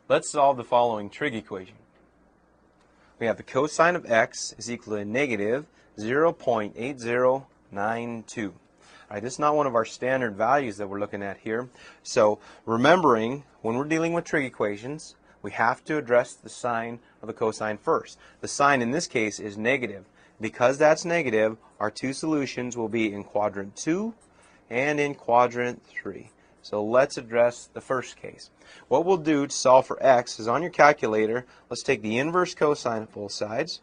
Let's solve the following trig equation. We have the cosine of x is equal to negative 0.8092. Alright, this is not one of our standard values that we're looking at here. So remembering, when we're dealing with trig equations, we have to address the sign of the cosine first. The sign in this case is negative. Because that's negative, our two solutions will be in quadrant 2 and in quadrant 3. So let's address the first case. What we'll do to solve for x is on your calculator, let's take the inverse cosine of both sides.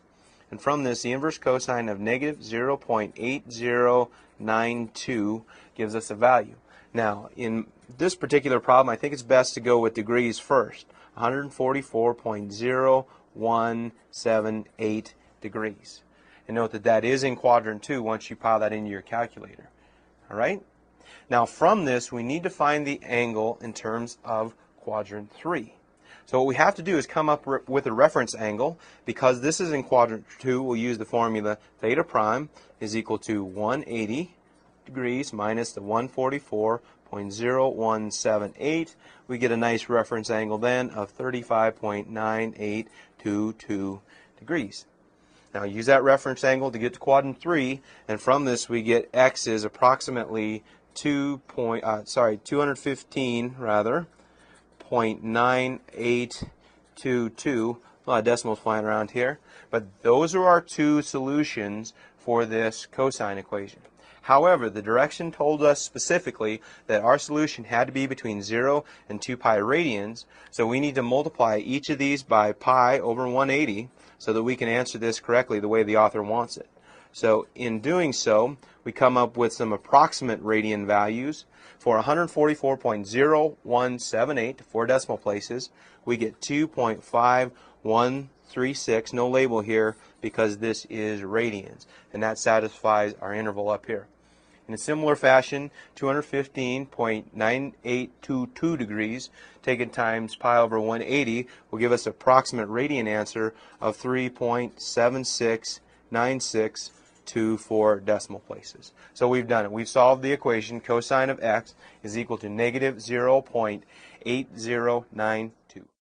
And from this, the inverse cosine of negative 0.8092 gives us a value. Now, in this particular problem, I think it's best to go with degrees first. 144.0178 degrees. And note that that is in quadrant 2 once you pile that into your calculator. All right? Now from this, we need to find the angle in terms of quadrant 3. So what we have to do is come up with a reference angle. Because this is in quadrant 2, we'll use the formula theta prime is equal to 180 degrees minus the 144.0178. We get a nice reference angle then of 35.9822 degrees. Now use that reference angle to get to quadrant 3, and from this we get x is approximately 215.9822. A lot of decimals flying around here, but those are our two solutions for this cosine equation. However, the direction told us specifically that our solution had to be between 0 and 2 pi radians, so we need to multiply each of these by pi over 180 so that we can answer this correctly the way the author wants it. So in doing so, we come up with some approximate radian values. For 144.0178, 4 decimal places, we get 2.5136, no label here because this is radians, and that satisfies our interval up here. In a similar fashion, 215.9822 degrees taken times pi over 180 will give us an approximate radian answer of 3.769624 decimal places. So we've done it. We've solved the equation cosine of x is equal to negative 0.8092.